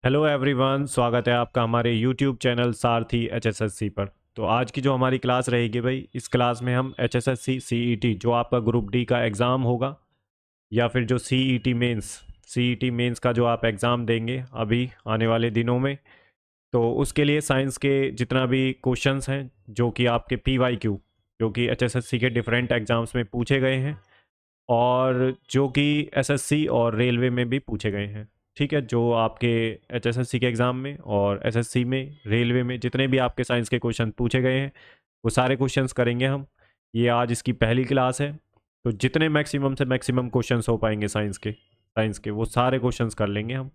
Hello everyone, स्वागत है आपका हमारे यूट्यूब चैनल सारथी एचएसएससी पर। तो आज की जो हमारी क्लास रहेगी भाई, इस क्लास में हम एचएसएससी सीईटी जो आपका ग्रुप डी का एग्ज़ाम होगा, या फिर जो सीईटी मेंस का जो आप एग्ज़ाम देंगे अभी आने वाले दिनों में, तो उसके लिए साइंस के जितना भी क्वेश्चंस हैं जो कि आपके पीवाईक्यू जो कि एचएसएससी के डिफरेंट एग्ज़ाम्स में पूछे गए हैं, और जो कि एसएससी और रेलवे में भी पूछे गए हैं। ठीक है, जो आपके एचएसएससी के एग्ज़ाम में और एसएससी में, रेलवे में जितने भी आपके साइंस के क्वेश्चन पूछे गए हैं, वो सारे क्वेश्चंस करेंगे हम। ये आज इसकी पहली क्लास है, तो जितने मैक्सिमम से मैक्सिमम क्वेश्चंस हो पाएंगे साइंस के वो सारे क्वेश्चंस कर लेंगे हम।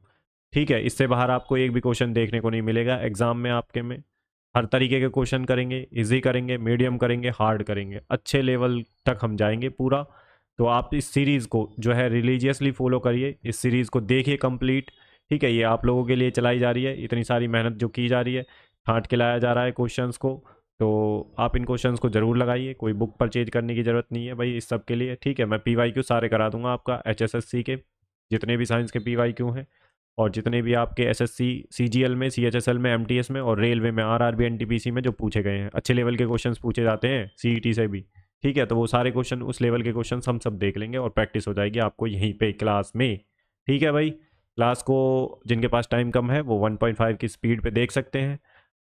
ठीक है, इससे बाहर आपको एक भी क्वेश्चन देखने को नहीं मिलेगा एग्ज़ाम में आपके में। हर तरीके के क्वेश्चन करेंगे, इजी करेंगे, मीडियम करेंगे, हार्ड करेंगे, अच्छे लेवल तक हम जाएंगे पूरा। तो आप इस सीरीज़ को जो है रिलीजियसली फॉलो करिए, इस सीरीज़ को देखिए कंप्लीट। ठीक है, ये आप लोगों के लिए चलाई जा रही है, इतनी सारी मेहनत जो की जा रही है, छांट के लाया जा रहा है क्वेश्चंस को। तो आप इन क्वेश्चंस को ज़रूर लगाइए, कोई बुक परचेज करने की ज़रूरत नहीं है भाई इस सब के लिए। ठीक है, मैं पीवाईक्यू सारे करा दूंगा आपका एचएसएससी के, जितने भी साइंस के पीवाईक्यू हैं, और जितने भी आपके एसएससी सीजीएल में, सीएचएसएल में, एमटीएस में और रेलवे में, आरआरबी एनटीपीसी में जो पूछे गए हैं, अच्छे लेवल के क्वेश्चंस पूछे जाते हैं सीईटी से भी। ठीक है, तो वो सारे क्वेश्चन, उस लेवल के क्वेश्चन हम सब देख लेंगे और प्रैक्टिस हो जाएगी आपको यहीं पे क्लास में। ठीक है भाई, क्लास को जिनके पास टाइम कम है वो 1.5 की स्पीड पे देख सकते हैं,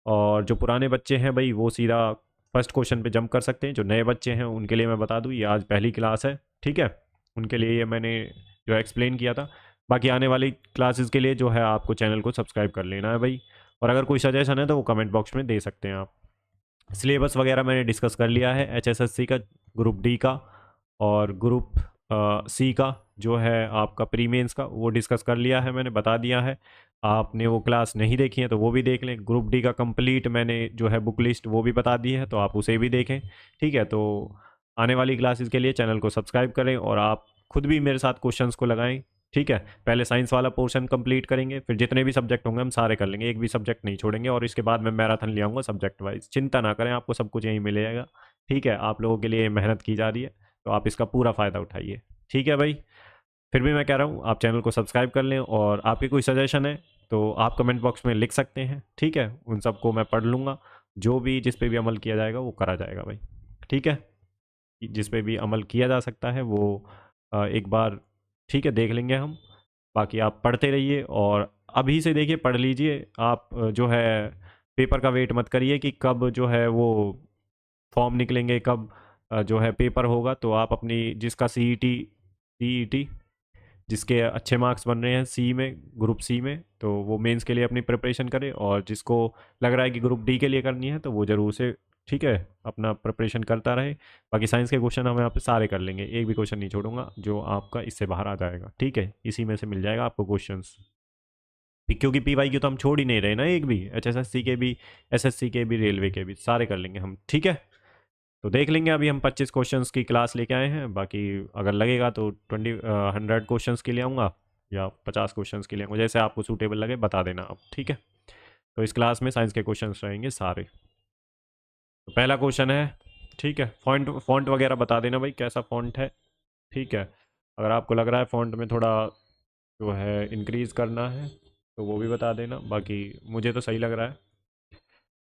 और जो पुराने बच्चे हैं भाई वो सीधा फर्स्ट क्वेश्चन पे जंप कर सकते हैं। जो नए बच्चे हैं उनके लिए मैं बता दूं, ये आज पहली क्लास है। ठीक है, उनके लिए ये मैंने जो एक्सप्लेन किया था। बाकी आने वाली क्लासेस के लिए जो है आपको चैनल को सब्सक्राइब कर लेना है भाई, और अगर कोई सजेशन है तो वो कमेंट बॉक्स में दे सकते हैं आप। सिलेबस वगैरह मैंने डिस्कस कर लिया है एचएसएससी का, ग्रुप डी का, और ग्रुप सी का जो है आपका प्री मेंस का, वो डिस्कस कर लिया है, मैंने बता दिया है। आपने वो क्लास नहीं देखी है तो वो भी देख लें। ग्रुप डी का कंप्लीट मैंने जो है बुक लिस्ट वो भी बता दी है, तो आप उसे भी देखें। ठीक है, तो आने वाली क्लासेस के लिए चैनल को सब्सक्राइब करें, और आप खुद भी मेरे साथ क्वेश्चंस को लगाएं। ठीक है, पहले साइंस वाला पोर्शन कंप्लीट करेंगे, फिर जितने भी सब्जेक्ट होंगे हम सारे कर लेंगे, एक भी सब्जेक्ट नहीं छोड़ेंगे, और इसके बाद मैं मैराथन ले आऊँगा सब्जेक्ट वाइज। चिंता ना करें, आपको सब कुछ यहीं मिलेगा। ठीक है, आप लोगों के लिए मेहनत की जा रही है, तो आप इसका पूरा फ़ायदा उठाइए। ठीक है भाई, फिर भी मैं कह रहा हूँ आप चैनल को सब्सक्राइब कर लें, और आपके कोई सजेशन है तो आप कमेंट बॉक्स में लिख सकते हैं। ठीक है, उन सबको मैं पढ़ लूँगा, जो भी जिस पे भी अमल किया जाएगा वो करा जाएगा भाई। ठीक है, जिस पे भी अमल किया जा सकता है वो एक बार ठीक है देख लेंगे हम। बाकी आप पढ़ते रहिए, और अभी से देखिए पढ़ लीजिए आप। जो है पेपर का वेट मत करिए कि कब जो है वो फॉर्म निकलेंगे, कब जो है पेपर होगा। तो आप अपनी जिसका सीईटी जिसके अच्छे मार्क्स बन रहे हैं सी में, ग्रुप सी में, तो वो मेंस के लिए अपनी प्रिपरेशन करे, और जिसको लग रहा है कि ग्रुप डी के लिए करनी है तो वो ज़रूर से ठीक है अपना प्रिपरेशन करता रहे। बाकी साइंस के क्वेश्चन हम यहाँ पे सारे कर लेंगे, एक भी क्वेश्चन नहीं छोड़ूंगा जो आपका इससे बाहर आ जाएगा। ठीक है, इसी में से मिल जाएगा आपको क्वेश्चंस, क्योंकि पीवाई की तो हम छोड़ ही नहीं रहे ना, एक भी एचएसएससी के भी, एसएससी के भी, रेलवे के भी सारे कर लेंगे हम। ठीक है, तो देख लेंगे। अभी हम 25 क्वेश्चंस की क्लास लेके आए हैं, बाकी अगर लगेगा तो 100 क्वेश्चंस के लिए आऊँगा, या 50 क्वेश्चंस के लिए आऊँगा, जैसे आपको सूटेबल लगे बता देना आप। ठीक है, तो इस क्लास में साइंस के क्वेश्चंस रहेंगे सारे। तो पहला क्वेश्चन है, ठीक है, फॉन्ट फॉन्ट वगैरह बता देना भाई कैसा फॉन्ट है। ठीक है, अगर आपको लग रहा है फॉन्ट में थोड़ा जो है इंक्रीज़ करना है तो वो भी बता देना, बाकी मुझे तो सही लग रहा है।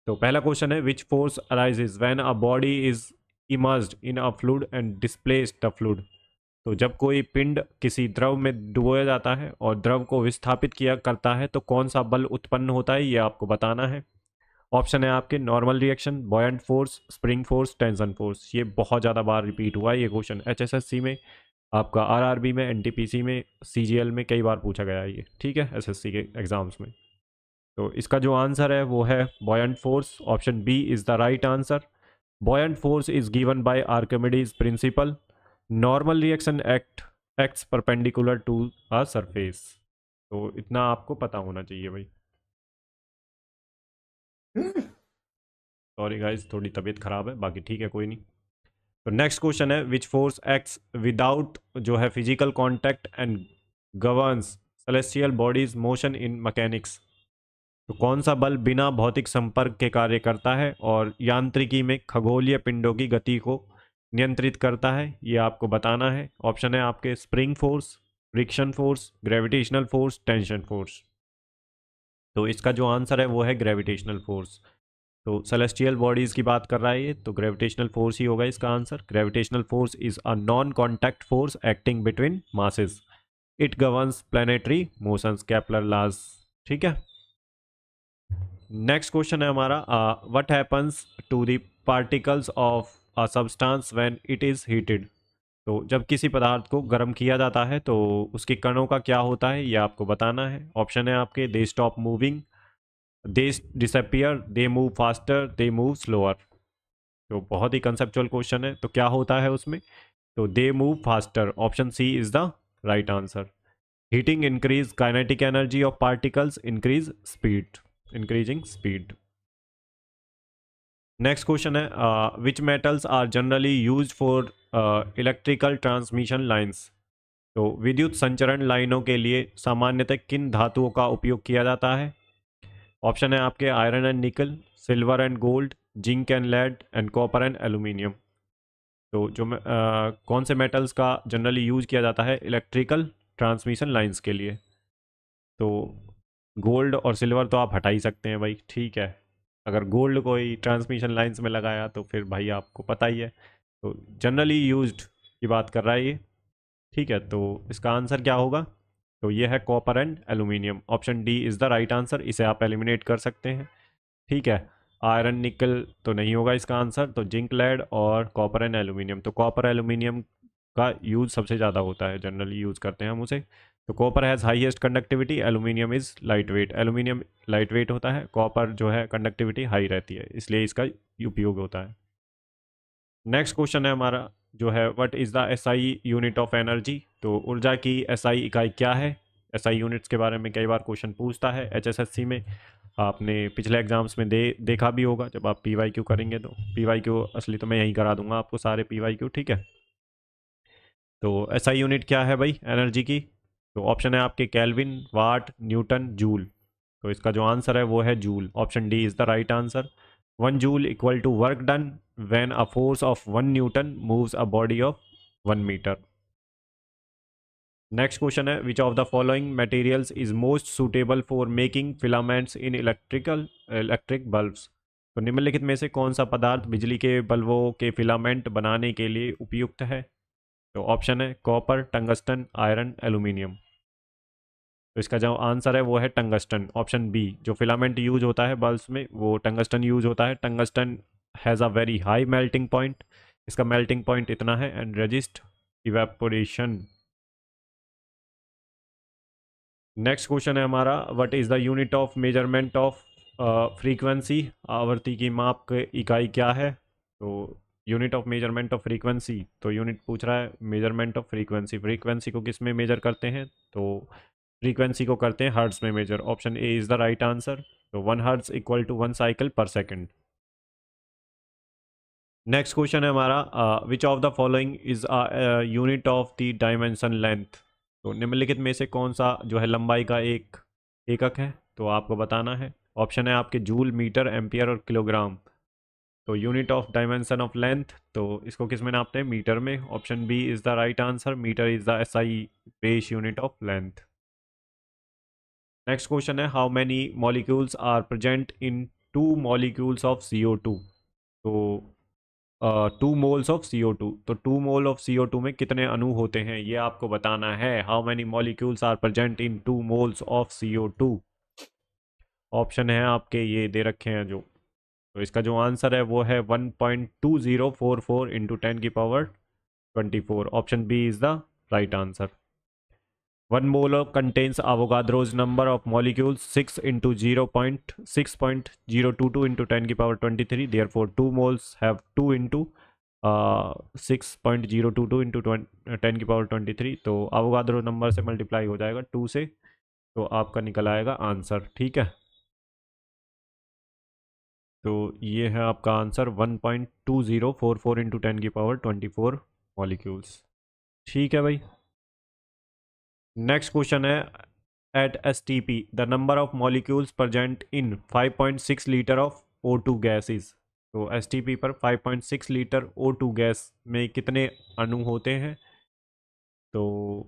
तो पहला क्वेश्चन है, which force arises when a body is immersed in a fluid and displaced the fluid. तो जब कोई पिंड किसी द्रव में डुबोया जाता है और द्रव को विस्थापित किया करता है तो कौन सा बल उत्पन्न होता है, ये आपको बताना है। ऑप्शन है आपके, normal reaction, buoyant force, spring force, tension force. ये बहुत ज़्यादा बार रिपीट हुआ है ये क्वेश्चन एचएसएससी में, आपका आरआरबी में, एनटीपीसी में, सीजीएल में कई बार पूछा गया है ये। ठीक है, एसएससी के एग्जाम्स में। तो इसका जो आंसर है वो है buoyant force. Option B is the right answer. Buoyant force is given by Archimedes principle. Normal reaction acts perpendicular to a surface. तो इतना आपको पता होना चाहिए भाई। सॉरी गाइस, थोड़ी तबीयत खराब है, बाकी ठीक है कोई नहीं। तो नेक्स्ट क्वेश्चन है, विच फोर्स एक्ट्स विदाउट जो है physical contact and governs celestial bodies motion in mechanics. तो कौन सा बल बिना भौतिक संपर्क के कार्य करता है और यांत्रिकी में खगोलीय पिंडों की गति को नियंत्रित करता है, ये आपको बताना है। ऑप्शन है आपके, spring force, friction force, gravitational force, tension force. तो इसका जो आंसर है वो है ग्रेविटेशनल फोर्स। तो सेलेस्टियल बॉडीज़ की बात कर रहा है ये, तो ग्रेविटेशनल फोर्स ही होगा इसका answer. Gravitational force is a non contact force acting between masses, it governs planetary motions, Kepler laws. ठीक है, नेक्स्ट क्वेश्चन है हमारा, what happens to the particles of a substance when it is heated. तो जब किसी पदार्थ को गर्म किया जाता है तो उसके कणों का क्या होता है, ये आपको बताना है। ऑप्शन है आपके, they stop moving, they disappear, they move faster, they move slower. तो बहुत ही कंसेप्चुअल क्वेश्चन है, तो क्या होता है उसमें, तो they move faster, option C is the right answer. Heating increase kinetic energy of particles, increase speed, increasing speed. Next question है, which metals are generally use for electrical transmission lines. तो विद्युत संचरण लाइनों के लिए सामान्यतः किन धातुओं का उपयोग किया जाता है। ऑप्शन है आपके, iron and nickel, silver and gold, zinc and lead and copper and aluminium. तो जो कौन से मेटल्स का जनरली यूज किया जाता है इलेक्ट्रिकल ट्रांसमिशन लाइंस के लिए। तो गोल्ड और सिल्वर तो आप हटा ही सकते हैं भाई, ठीक है। अगर गोल्ड कोई ट्रांसमिशन लाइंस में लगाया तो फिर भाई आपको पता ही है, तो जनरली यूज्ड की बात कर रहा है ये। ठीक है, तो इसका आंसर क्या होगा, तो ये है copper and aluminium. Option D is the right answer, इसे आप एलिमिनेट कर सकते हैं। ठीक है, आयरन निकल तो नहीं होगा इसका आंसर, तो जिंक लेड और कॉपर एंड एल्यूमिनियम। तो कॉपर एल्यूमिनियम का यूज़ सबसे ज़्यादा होता है, जनरली यूज़ करते हैं हम उसे। तो copper has highest conductivity, aluminium is light weight. Aluminium light weight होता है, कॉपर जो है कंडक्टिविटी हाई रहती है, इसलिए इसका उपयोग होता है। नेक्स्ट क्वेश्चन है हमारा जो है, what is the SI unit of energy. तो ऊर्जा की एसआई इकाई क्या है। एसआई यूनिट्स के बारे में कई बार क्वेश्चन पूछता है एचएसएससी में, आपने पिछले एग्जाम्स में देखा भी होगा जब आप पीवाईक्यू करेंगे। तो पीवाईक्यू असली तो मैं यहीं करा दूंगा आपको सारे पीवाईक्यू, ठीक है। तो एसआई यूनिट क्या है भाई एनर्जी की, तो ऑप्शन है आपके, केल्विन, वाट, न्यूटन, जूल। तो इसका जो आंसर है वो है joule, option D is the right answer. 1 joule equal to work done when a force of 1 newton moves a body of 1 metre. Next question है, which of the following materials is most suitable for making filaments in electric bulbs. तो निम्नलिखित में से कौन सा पदार्थ बिजली के बल्बों के फिलामेंट बनाने के लिए उपयुक्त है। तो ऑप्शन है कॉपर, टंगस्टन, आयरन, एल्यूमिनियम। तो इसका जो आंसर है वो है टंगस्टन, ऑप्शन बी। जो फिलामेंट यूज होता है बल्ब्स में वो टंगस्टन यूज होता है। Tungsten has a very high melting point, इसका मेल्टिंग पॉइंट इतना है, and resist evaporation. Next question है हमारा, what is the unit of measurement of frequency. आवर्ती की माप की इकाई क्या है। तो unit of measurement of frequency, तो यूनिट पूछ रहा है मेजरमेंट ऑफ फ्रीक्वेंसी। फ्रीक्वेंसी को किस में मेजर करते हैं, तो फ्रीक्वेंसी को करते हैं हर्ट्ज में measure, option A is the right answer. तो 1 hertz equal to 1 cycle per second. Next question है हमारा, which of the following is a unit of the dimension length. तो निम्नलिखित में से कौन सा जो है लंबाई का एक एकक है, तो आपको बताना है। ऑप्शन है आपके, जूल, मीटर, एम्पियर और किलोग्राम। तो unit of dimension of length, तो इसको किस में नापते हैं, मीटर में। Option B is the right answer, metre is the SI base unit of length. Next question है, how many molecules are present in 2 molecules of CO2। तो 2 moles of CO2, तो 2 मोल ऑफ CO2 में कितने अणु होते हैं ये आपको बताना है। How many molecules are present in 2 moles of CO2। Option है आपके, ये दे रखे हैं जो, तो इसका जो आंसर है वो है 1.2044 इंटू 10 की power 24। Option B is the right answer. 1 mole contains Avogadro's number of molecules 6 into 0.6.022 into 10 की power 23। Therefore 2 moles have 2 into 6.022 into 10 की पावर 23। तो अवोगाद्रो नंबर से मल्टीप्लाई हो जाएगा 2 से, तो आपका निकल आएगा आंसर, ठीक है। तो ये है आपका आंसर 1.2044 इंटू 10 की पावर 24 मॉलिक्यूल्स, ठीक है भाई। नेक्स्ट क्वेश्चन है, at STP the number of molecules present in 5.6 litre of O2 gases. तो STP पर 5.6 लीटर O2 गैस में कितने अणु होते हैं। तो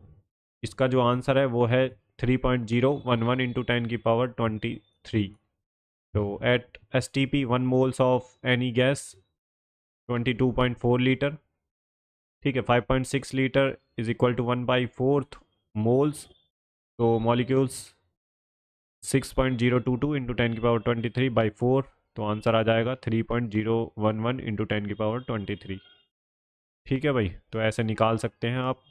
इसका जो आंसर है वो है 3.011 into 10 की पावर 23. तो at STP 1 moles of any gas 22.4 litre. ठीक है, 5.6 litre is equal to 1/4 moles. तो मॉलिक्यूल्स 6.022 इंटू 10 की पावर 23/4. तो आंसर आ जाएगा 3.011 इंटू 10 की पावर 23. ठीक है भाई, तो ऐसे निकाल सकते हैं आप.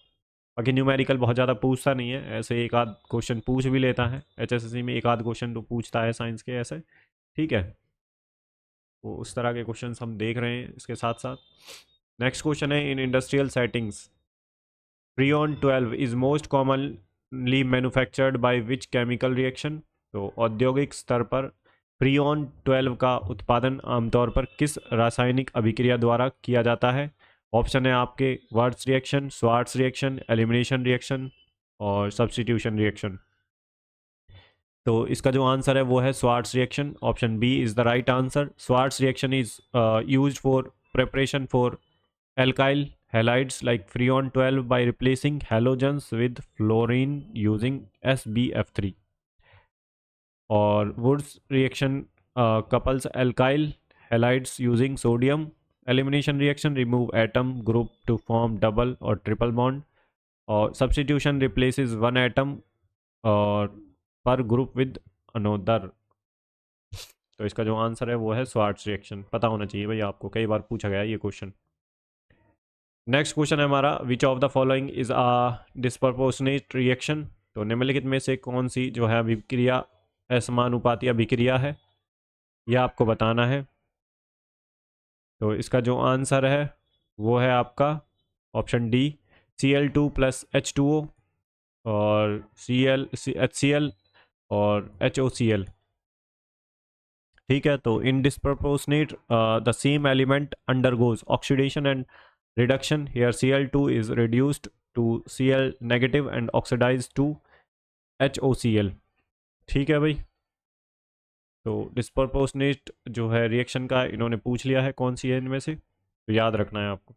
बाकी न्यूमेरिकल बहुत ज़्यादा पूछता नहीं है, ऐसे एक आध क्वेश्चन पूछ भी लेता है एचएसएससी में, एक आध क्वेश्चन तो पूछता है साइंस के ऐसे. ठीक है, वो उस तरह के क्वेश्चन हम देख रहे हैं इसके साथ साथ. नेक्स्ट क्वेश्चन है, in industrial settings freon 12 is most commonly manufactured by which chemical reaction. तो औद्योगिक स्तर पर फ्रीऑन 12 का उत्पादन आमतौर पर किस रासायनिक अभिक्रिया द्वारा किया जाता है. ऑप्शन है आपके Wurtz reaction, Swarts reaction, elimination reaction और सब्स्टिट्यूशन रिएक्शन. तो इसका जो आंसर है वो है Swarts reaction. Option B is the right answer. Swarts reaction is used for preparation for alkyl halides like freon 12 by replacing halogens with fluorine using SbF3. और Woods reaction couples alkyl halides using sodium. Elimination reaction remove atom group to form double or triple bond. और substitution replaces one atom और per group with another. तो इसका जो answer है वो है Swarts reaction. पता होना चाहिए भाई आपको, कई बार पूछा गया है ये क्वेश्चन. नेक्स्ट क्वेश्चन है हमारा, which of the following is a disproportionate reaction. तो निम्नलिखित में से कौन सी जो है अभिक्रिया असमानुपाती अभिक्रिया है, यह आपको बताना है. तो इसका जो आंसर है वो है आपका option D, Cl2 plus H2O और HCl और HOCl. ठीक है, तो in disproportionate the same element undergoes oxidation and reduction. Here Cl2 is reduced to Cl negative and oxidized to HOCl. ठीक है भाई, तो डिस्प्रपोर्शनेट जो है रिएक्शन का इन्होंने पूछ लिया है कौन सी है इनमें से, तो याद रखना है आपको.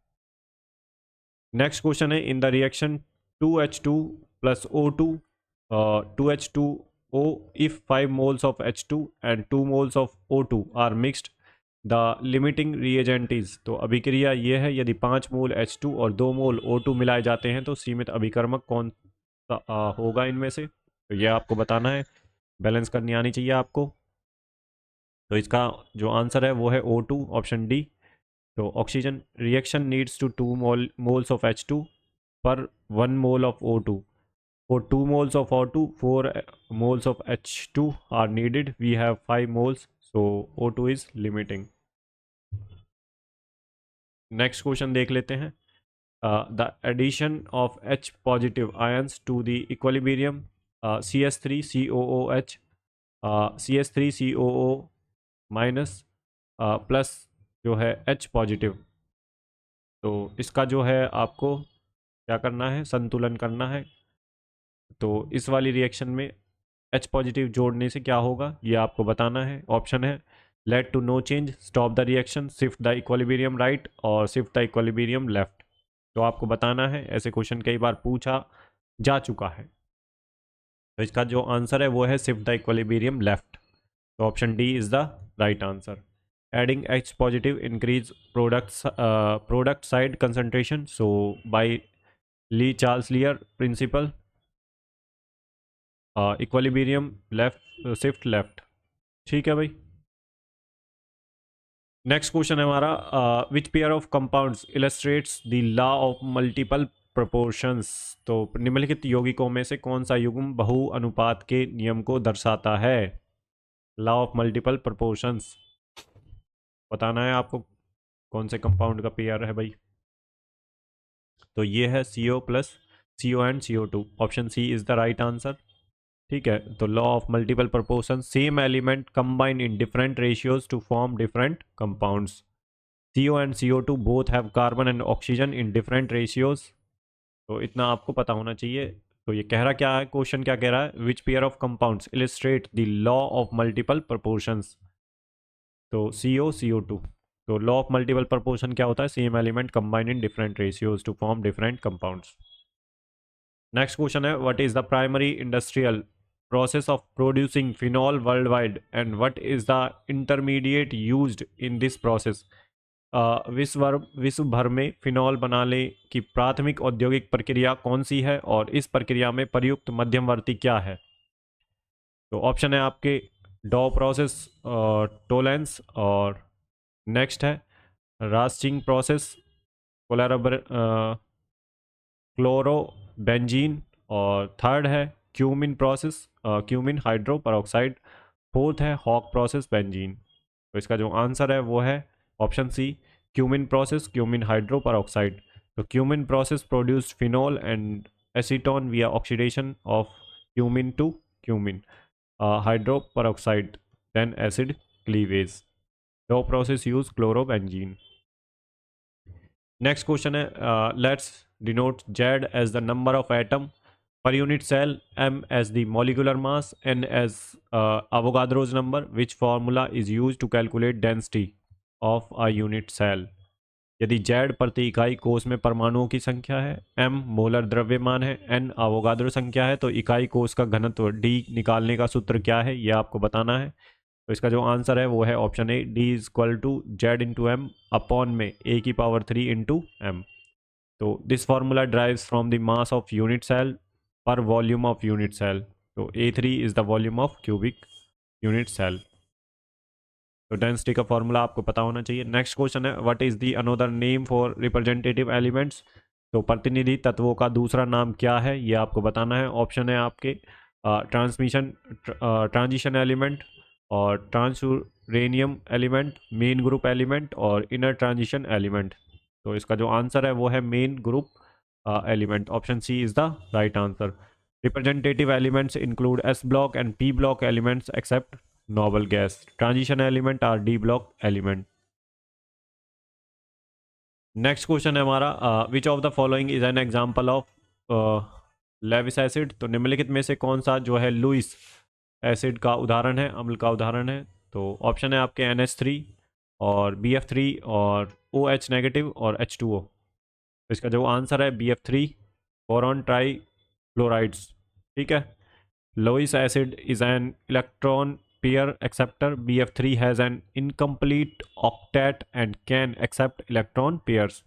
नेक्स्ट क्वेश्चन है, in the reaction 2H2 plus O2 2H2O if 5 moles of H2 and 2 moles of O2 are mixed the limiting reagent is. तो अभिक्रिया ये है, यदि 5 मोल H2 और 2 मोल O2 मिलाए जाते हैं तो सीमित अभिकर्मक कौन सा होगा इनमें से. तो ये आपको बताना है, बैलेंस करनी आनी चाहिए आपको. तो इसका जो आंसर है वो है O2, ऑप्शन डी. तो oxygen reaction needs to 2 moles of H2 per 1 mole of O2. For 2 moles of O2, 4 moles of H2 are needed. We have 5 moles, so O2 is limiting. Next question देख लेते हैं. The addition of H positive ions to the equilibrium CH3COOH CH3COO minus plus जो है H positive. तो इसका जो है आपको क्या करना है, संतुलन करना है. तो इस वाली रिएक्शन में H पॉजिटिव जोड़ने से क्या होगा ये आपको बताना है. ऑप्शन है lead to no change, stop the reaction, shift the equilibrium right और शिफ्ट द इक्विलिब्रियम लेफ्ट. तो आपको बताना है, ऐसे क्वेश्चन कई बार पूछा जा चुका है. तो इसका जो आंसर है वो है शिफ्ट द इक्विलिब्रियम लेफ्ट. तो option D is the right answer. Adding H positive increase product side concentration, so by Le Chatelier principle. Equilibrium left, shift left. ठीक है भाई. नेक्स्ट क्वेश्चन है हमारा, which pair of compounds illustrates the law of multiple proportions. तो निम्नलिखित यौगिकों में से कौन सा युग्म बहु अनुपात के नियम को दर्शाता है. लॉ ऑफ मल्टीपल प्रोपोर्शंस बताना है आपको, कौन से कंपाउंड का पेयर है भाई. तो ये है CO plus CO and CO2. Option C is the right answer. ठीक है, तो law of multiple proportion, same element combine in different ratios to form different compounds. CO and CO2 both have carbon and oxygen in different ratios. तो इतना आपको पता होना चाहिए. तो ये कह रहा क्या है, क्वेश्चन क्या कह रहा है, विच pair of compounds illustrate the law of multiple proportions. तो CO CO2. तो लॉ ऑफ मल्टीपल प्रोपोर्शन क्या होता है, same element combine in different ratios to form different compounds. Next question है, what is the primary industrial process of producing phenol world wide and what is the intermediate used in this process. विश्व भर में phenol बनाने की प्राथमिक औद्योगिक प्रक्रिया कौन सी है और इस प्रक्रिया में प्रयुक्त मध्यवर्ती क्या है। तो ऑप्शन है आपके डॉ प्रोसेस, टोलेंस, और नेक्स्ट है रास्टिंग प्रोसेस, कोलाबर क्लोरोबेंजीन, और थर्ड है cumene process, cumene hydroperoxide, fourth है हॉक प्रोसेस बेंजीन। तो इसका जो आंसर है वो है option C, cumene process, cumene hydroperoxide. तो cumene process produce phenol and acetone via oxidation of cumene to cumene hydroperoxide then acid cleavage. Dow process use chlorobenzene. Next question है, let's denote Z as the number of atom per unit cell, m as the molecular mass, n as Avogadro's number. Which formula is used to calculate density of a unit cell? यदि Z प्रति इकाई कोष में परमाणुओं की संख्या है, m molar द्रव्यमान है, n अवोगाद्रो संख्या है, तो इकाई कोष का घनत्व d निकालने का सूत्र क्या है यह आपको बताना है। तो इसका जो आंसर है वो है option A, d is equal to Z into M upon में a⁻³ इंटू एम। तो this formula drives from the mass of unit cell per volume of unit cell. तो A3 is the volume of cubic unit cell. तो density का formula आपको पता होना चाहिए। Next question है, what is the another name for representative elements. तो प्रतिनिधि तत्वों का दूसरा नाम क्या है ये आपको बताना है। ऑप्शन है आपके ट्रांजिशन एलिमेंट, और ट्रांसयूरेनियम एलिमेंट, मेन ग्रुप एलिमेंट, और इनर ट्रांजिशन एलिमेंट। तो इसका जो आंसर है वो है main group element. Option C is the right answer. Representative elements include S block and P block elements except noble gas. Transition element are D block element. Next question है हमारा, which of the following is an example of Lewis acid. तो निम्नलिखित में से कौन सा जो है लुइस एसिड का उदाहरण है, अम्ल का उदाहरण है। तो ऑप्शन है आपके NH3 और BF3 और OH नेगेटिव और H2O। तो इसका जो आंसर है BF3, बोरॉन ट्राई फ्लोराइड्स। ठीक है। Lewis acid is an electron pair acceptor. BF3 has an incomplete octet and can accept electron pairs.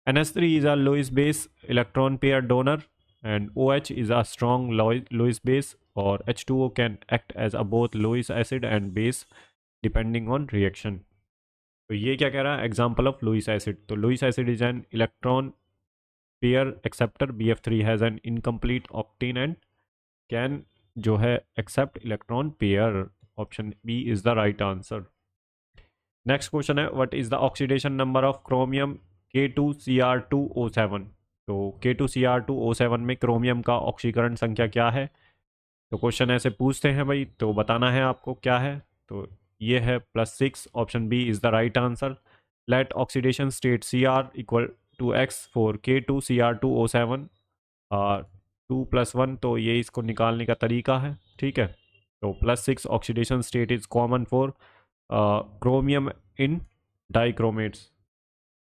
NH3 is a Lewis base electron pair donor, and OH is a strong Lewis base, or H2O can act as a both Lewis acid and base depending on reaction. तो ये क्या कह रहा है, example of Lewis acid. तो Lewis acid is an electron pair acceptor, BF3 has an incomplete octane and can जो है accept electron pair. Option B is the right answer. Next question है, what is the oxidation number of chromium K2Cr2O7। तो K2Cr2O7 में chromium का ऑक्सीकरण संख्या क्या है। तो क्वेश्चन ऐसे पूछते हैं भाई, तो बताना है आपको क्या है। तो ये है +6। Option B is the right answer. Let oxidation state Cr equal to X for K2Cr2O7 2+1। तो ये इसको निकालने का तरीका है। ठीक है। तो +6 oxidation state is common for chromium इन डाइक्रोमेट्स।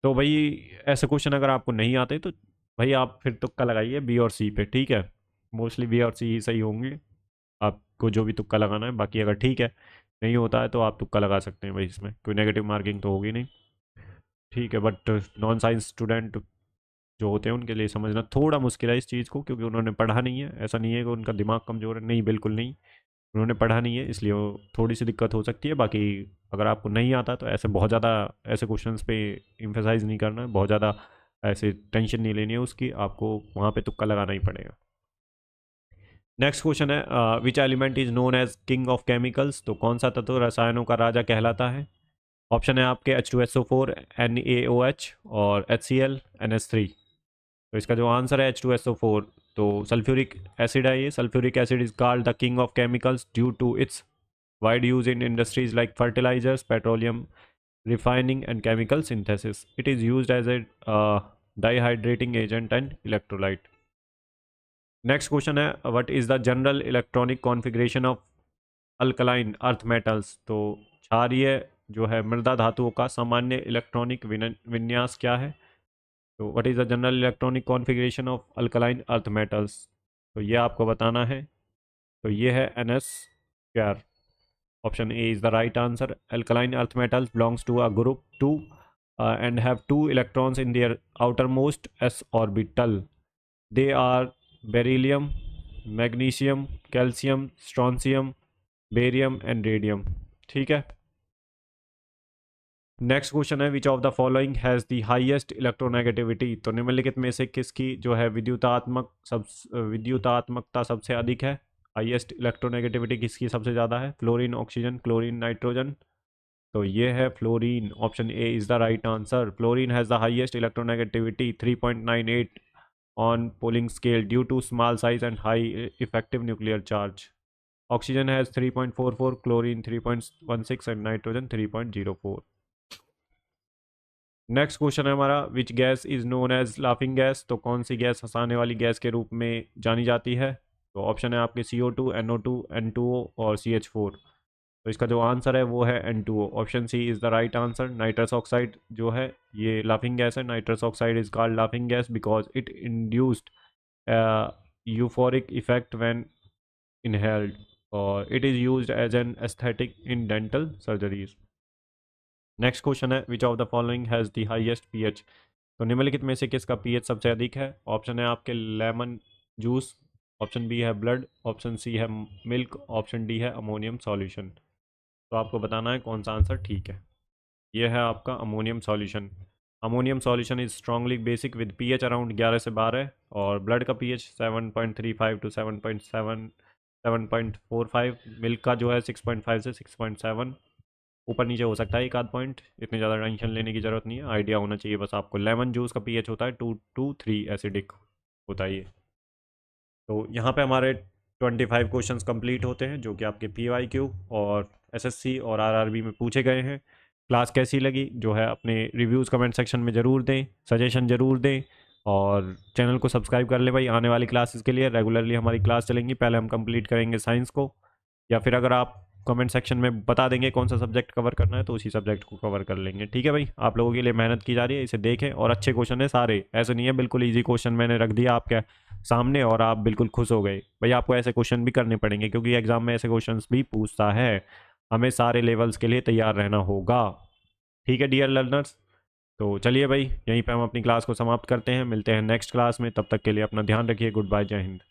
तो भाई ऐसे क्वेश्चन अगर आपको नहीं आते तो भाई आप फिर तुक्का लगाइए बी और सी पे। ठीक है, मोस्टली बी और सी ही सही होंगे, आपको जो भी तुक्का लगाना है। बाकी अगर ठीक है नहीं होता है तो आप तुक्का लगा सकते हैं भाई, इसमें कोई नेगेटिव मार्किंग तो होगी नहीं। ठीक है, बट नॉन साइंस स्टूडेंट जो होते हैं उनके लिए समझना थोड़ा मुश्किल है इस चीज़ को, क्योंकि उन्होंने पढ़ा नहीं है। ऐसा नहीं है कि उनका दिमाग कमज़ोर है, नहीं बिल्कुल नहीं, उन्होंने पढ़ा नहीं है, इसलिए वो थोड़ी सी दिक्कत हो सकती है। बाकी अगर आपको नहीं आता तो ऐसे बहुत ज़्यादा ऐसे क्वेश्चंस पे एम्फेसाइज नहीं करना है, बहुत ज़्यादा ऐसे टेंशन नहीं लेनी है उसकी, आपको वहाँ पे तुक्का लगाना ही पड़ेगा। नेक्स्ट क्वेश्चन है, which element is known as king of chemicals. तो कौन सा तत्व रसायनों का राजा कहलाता है। ऑप्शन है आपके H2SO4, NaOH, और HCl, NH3। तो इसका जो आंसर है H2SO4। तो सल्फ्यूरिक एसिड है ये। Sulphuric acid is called the king of chemicals due to its wide use in industries like fertilisers, petroleum refining and chemical synthesis. It is used as a dehydrating agent and electrolyte. Next question है, what is the general electronic configuration of alkaline earth metals. तो क्षारीय जो है मृदा धातुओं का सामान्य electronic विन्यास क्या है। तो what is the general electronic configuration of alkaline earth metals, तो ये आपको बताना है। तो ये है NS²। Option A is the right answer. Alkaline earth metals belongs to a group 2 and have 2 electrons in their outermost s orbital. They are beryllium, magnesium, calcium, strontium, barium and radium. ठीक है। Next question है which of the following has the highest electronegativity, तो निम्नलिखित में से किसकी जो है विद्युतात्मकता सबसे अधिक है। हाईएस्ट इलेक्ट्रोनेगेटिविटी किसकी सबसे ज़्यादा है, फ्लोरीन, ऑक्सीजन, क्लोरीन, नाइट्रोजन। तो ये है fluorine. Option A is the right answer. Fluorine has the highest electronegativity 3.98 on Pauling scale due to small size and high effective nuclear charge. Oxygen has 3.44, chlorine 3.16 and nitrogen 3.04। Next question है हमारा which gas is known as laughing gas, तो कौन सी gas हंसाने वाली gas के रूप में जानी जाती है। तो ऑप्शन है आपके CO2, NO2, N2O और CH4। तो इसका जो आंसर है वो है N2O। Option C is the right answer. Nitrous oxide जो है ये लाफिंग गैस है। Nitrous oxide is called laughing gas because it induced euphoric effect when inhaled और it is used as an aesthetic in dental surgeries। Next question है which of the following has the highest pH, तो निम्नलिखित में से किसका pH सबसे अधिक है। ऑप्शन है आपके लेमन जूस, ऑप्शन बी है ब्लड, ऑप्शन सी है मिल्क, ऑप्शन डी है अमोनियम सॉल्यूशन। तो आपको बताना है कौन सा आंसर ठीक है। ये है आपका ammonium solution. Ammonium solution is strongly basic with pH around 11 से 12 और ब्लड का पीएच 7.35 टू 7.45। मिल्क का जो है 6.5 से 6.7। ऊपर नीचे हो सकता है एक आध पॉइंट, इतनी ज़्यादा टेंशन लेने की ज़रूरत नहीं है, आइडिया होना चाहिए बस आपको। लेमन जूस का पीएच होता है 2 to 3 एसिडिक होता है ये। तो यहाँ पे हमारे 25 क्वेश्चंस कंप्लीट होते हैं जो कि आपके PYQ और SSC और RRB में पूछे गए हैं। क्लास कैसी लगी जो है अपने रिव्यूज़ कमेंट सेक्शन में ज़रूर दें, सजेशन ज़रूर दें और चैनल को सब्सक्राइब कर ले भाई। आने वाली क्लासेस के लिए रेगुलरली हमारी क्लास चलेंगी। पहले हम कंप्लीट करेंगे साइंस को, या फिर अगर आप कमेंट सेक्शन में बता देंगे कौन सा सब्जेक्ट कवर करना है तो उसी सब्जेक्ट को कवर कर लेंगे। ठीक है भाई, आप लोगों के लिए मेहनत की जा रही है, इसे देखें। और अच्छे क्वेश्चन है सारे, ऐसे नहीं है बिल्कुल इजी क्वेश्चन मैंने रख दिया आपके सामने और आप बिल्कुल खुश हो गए। भाई आपको ऐसे क्वेश्चन भी करने पड़ेंगे क्योंकि एग्जाम में ऐसे क्वेश्चन भी पूछता है। हमें सारे लेवल्स के लिए तैयार रहना होगा। ठीक है डियर लर्नर्स, तो चलिए भाई यहीं पे हम अपनी क्लास को समाप्त करते हैं। मिलते हैं नेक्स्ट क्लास में, तब तक के लिए अपना ध्यान रखिए। गुड बाय, जय हिंद।